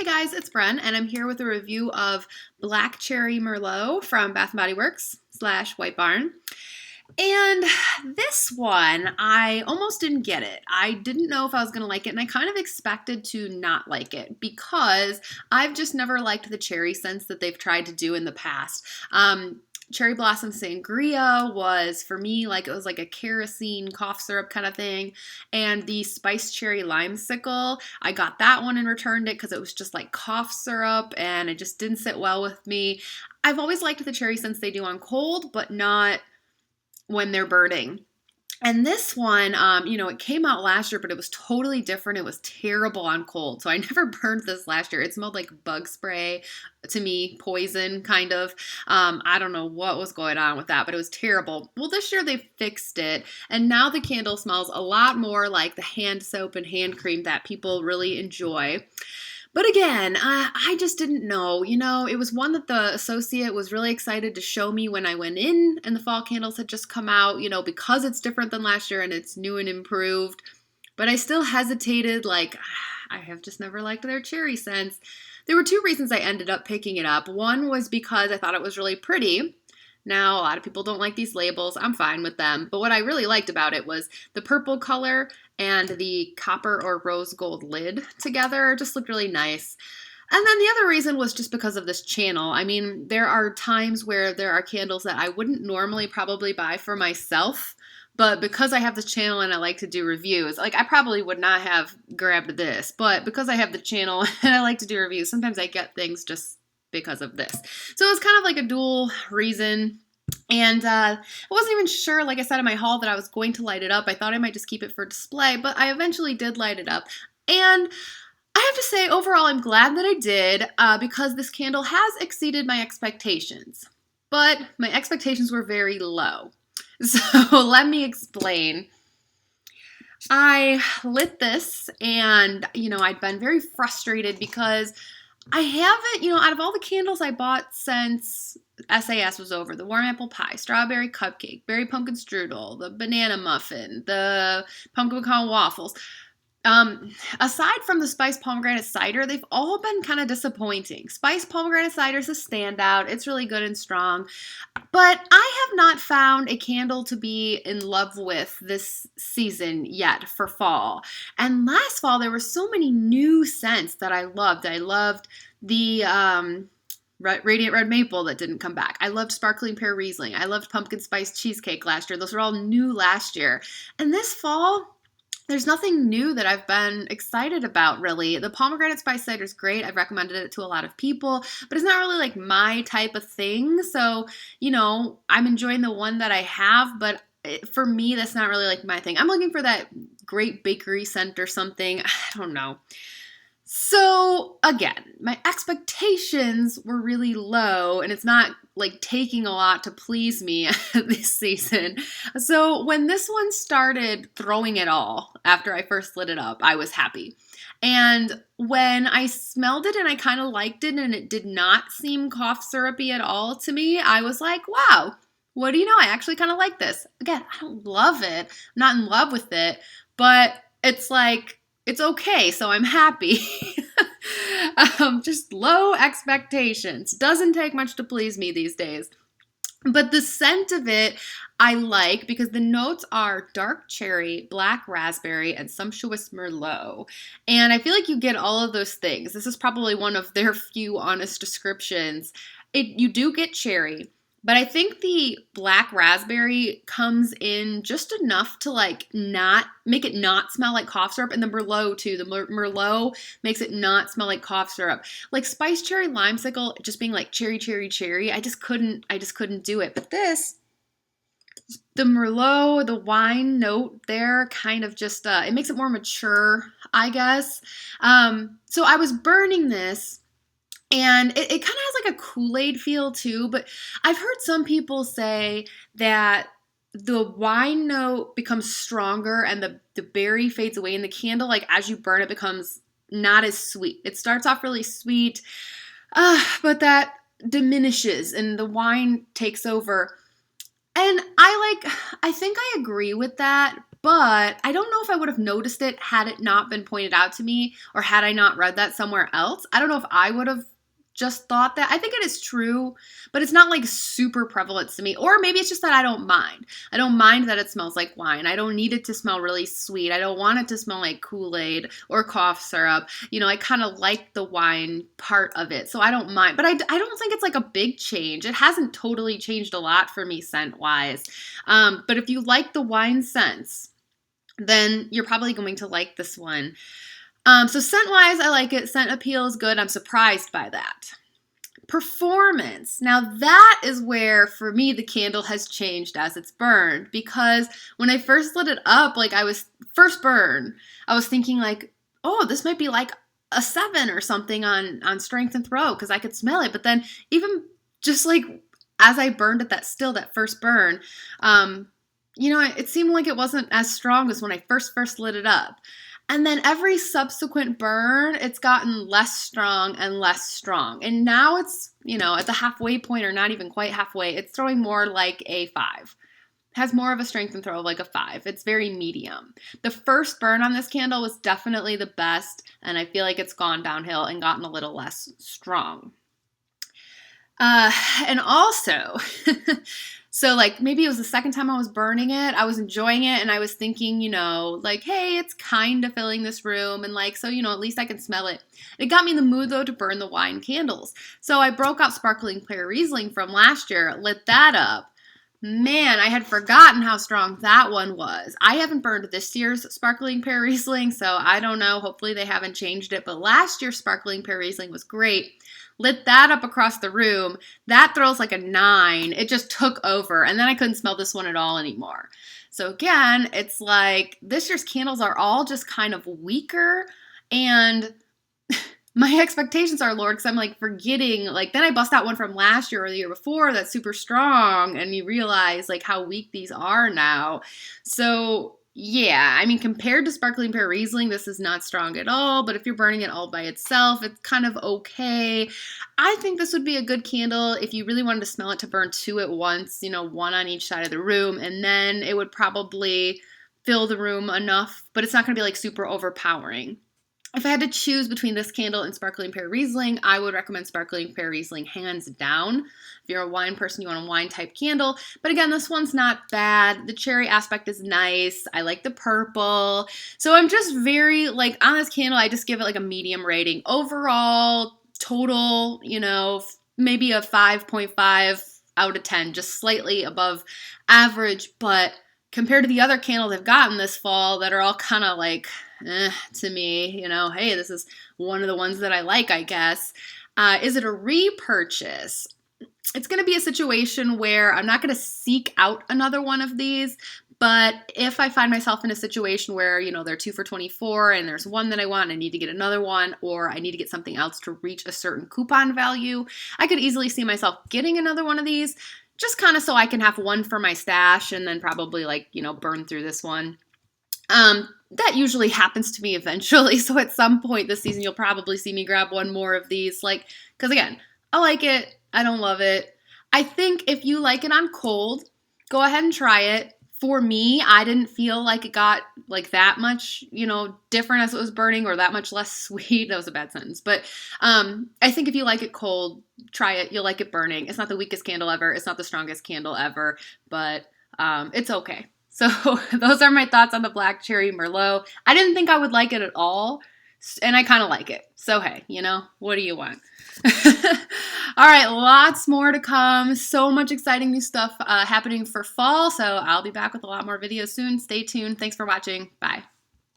Hey guys, it's Bren, and I'm here with a review of Black Cherry Merlot from Bath & Body Works / White Barn. And this one, I almost didn't get it. I didn't know if I was going to like it, and I kind of expected to not like it because I've just never liked the cherry scents that they've tried to do in the past. Cherry Blossom Sangria was, for me, it was like a kerosene cough syrup kind of thing. And the Spiced Cherry Limesicle, I got that one and returned it because it was just like cough syrup and it just didn't sit well with me. I've always liked the cherry scents they do on cold, but not when they're burning. And this one, it came out last year, but it was totally different. It was terrible on cold. So I never burned this last year. It smelled like bug spray to me, poison kind of. I don't know what was going on with that, but it was terrible. Well, this year they fixed it. And now the candle smells a lot more like the hand soap and hand cream that people really enjoy. But again, I just didn't know. It was one that the associate was really excited to show me when I went in and the fall candles had just come out, because it's different than last year and it's new and improved. But I still hesitated, I have just never liked their cherry scents. There were two reasons I ended up picking it up. One was because I thought it was really pretty. Now, a lot of people don't like these labels. I'm fine with them. But what I really liked about it was the purple color and the copper or rose gold lid together just looked really nice. And then the other reason was just because of this channel. I mean, there are times where there are candles that I wouldn't normally probably buy for myself, but because I have this channel and I like to do reviews, I probably would not have grabbed this, but because I have the channel and I like to do reviews, sometimes I get things just because of this. So it was kind of like a dual reason. And I wasn't even sure, like I said in my haul, that I was going to light it up. I thought I might just keep it for display, but I eventually did light it up. And I have to say, overall, I'm glad that I did because this candle has exceeded my expectations. But my expectations were very low. So let me explain. I lit this and, I'd been very frustrated because I haven't, out of all the candles I bought since SAS was over, the warm apple pie, strawberry cupcake, berry pumpkin strudel, the banana muffin, the pumpkin pecan waffles, aside from the spiced pomegranate cider, they've all been kind of disappointing. Spiced pomegranate cider is a standout. It's really good and strong. But I have not found a candle to be in love with this season yet for fall. And last fall, there were so many new scents that I loved. I loved the Radiant Red Maple that didn't come back. I loved Sparkling Pear Riesling. I loved Pumpkin Spice Cheesecake last year. Those were all new last year. And this fall, there's nothing new that I've been excited about, really. The pomegranate spice cider is great. I've recommended it to a lot of people, but it's not really my type of thing. So, I'm enjoying the one that I have, but for me, that's not really my thing. I'm looking for that great bakery scent or something. I don't know. So again, my expectations were really low and it's not taking a lot to please me this season. So when this one started throwing it all after I first lit it up, I was happy. And when I smelled it and I kind of liked it and it did not seem cough syrupy at all to me, I was like, wow, what do you know? I actually kind of like this. Again, I don't love it. I'm not in love with it, but it's it's okay, so I'm happy. Just low expectations. Doesn't take much to please me these days. But the scent of it, I like because the notes are dark cherry, black raspberry, and sumptuous merlot. And I feel like you get all of those things. This is probably one of their few honest descriptions. You do get cherry. But I think the black raspberry comes in just enough to not make it not smell like cough syrup. And the Merlot too. The Merlot makes it not smell like cough syrup. Spiced cherry limesicle just being cherry, cherry, cherry. I just couldn't do it. But this, the Merlot, the wine note there kind of just, it makes it more mature, I guess. So I was burning this. And it kind of has a Kool-Aid feel too, but I've heard some people say that the wine note becomes stronger and the berry fades away in the candle. As you burn, it becomes not as sweet. It starts off really sweet, but that diminishes and the wine takes over. And I think I agree with that, but I don't know if I would have noticed it had it not been pointed out to me, or had I not read that somewhere else. I don't know if I would have just thought that. I think it is true, but it's not like super prevalent to me. Or maybe it's just that I don't mind. I don't mind that it smells like wine. I don't need it to smell really sweet. I don't want it to smell like Kool-Aid or cough syrup. I kind of like the wine part of it, so I don't mind. But I don't think it's like a big change. It hasn't totally changed a lot for me scent-wise. But if you like the wine scents, then you're probably going to like this one. So scent-wise, I like it. Scent appeal is good. I'm surprised by that. Performance. Now that is where, for me, the candle has changed as it's burned, because when I first lit it up, like first burn, I was thinking like, oh, this might be like a 7 or something on strength and throw, because I could smell it. But then even just like as I burned it, that first burn, it seemed like it wasn't as strong as when I first lit it up. And then every subsequent burn, it's gotten less strong and less strong. And now it's, at the halfway point, or not even quite halfway, it's throwing more like a 5. Has more of a strength and throw of like a 5. It's very medium. The first burn on this candle was definitely the best, and I feel like it's gone downhill and gotten a little less strong. And also, so like maybe it was the second time I was burning it, I was enjoying it, and I was thinking, like, hey, it's kind of filling this room, and like, so, at least I can smell it. It got me in the mood though to burn the wine candles. So I broke out Sparkling Pear Riesling from last year, lit that up. Man, I had forgotten how strong that one was. I haven't burned this year's Sparkling Pear Riesling, so I don't know. Hopefully they haven't changed it, but last year's Sparkling Pear Riesling was great. Lit that up across the room. That throws like a 9. It just took over, and then I couldn't smell this one at all anymore. So again, it's like this year's candles are all just kind of weaker, and my expectations are lower because I'm like forgetting, like then I bust out one from last year or the year before that's super strong, and you realize like how weak these are now. So yeah, I mean, compared to Sparkling Pear Riesling, this is not strong at all, but if you're burning it all by itself, it's kind of okay. I think this would be a good candle if you really wanted to smell it to burn 2 at once, one on each side of the room, and then it would probably fill the room enough, but it's not going to be like super overpowering. If I had to choose between this candle and Sparkling Pear Riesling, I would recommend Sparkling Pear Riesling hands down. If you're a wine person, you want a wine type candle. But again, this one's not bad. The cherry aspect is nice. I like the purple. So I'm just very, like, on this candle, I just give it like a medium rating. Overall, total, maybe a 5.5 out of 10, just slightly above average. But compared to the other candles I've gotten this fall that are all kind of like, to me, hey, this is one of the ones that I like, I guess. Is it a repurchase? It's going to be a situation where I'm not going to seek out another one of these, but if I find myself in a situation where, they're 2 for $24 and there's one that I want and I need to get another one, or I need to get something else to reach a certain coupon value, I could easily see myself getting another one of these, just kind of so I can have one for my stash and then probably burn through this one. That usually happens to me eventually, so at some point this season you'll probably see me grab one more of these, because again, I like it, I don't love it. I think if you like it on cold, go ahead and try it. For me, I didn't feel like it got that much, different as it was burning, or that much less sweet. That was a bad sentence, but I think if you like it cold, try it. You'll like it burning. It's not the weakest candle ever. It's not the strongest candle ever, but it's okay. So those are my thoughts on the Black Cherry Merlot. I didn't think I would like it at all, and I kind of like it. So hey, what do you want? All right, lots more to come. So much exciting new stuff happening for fall, so I'll be back with a lot more videos soon. Stay tuned. Thanks for watching. Bye.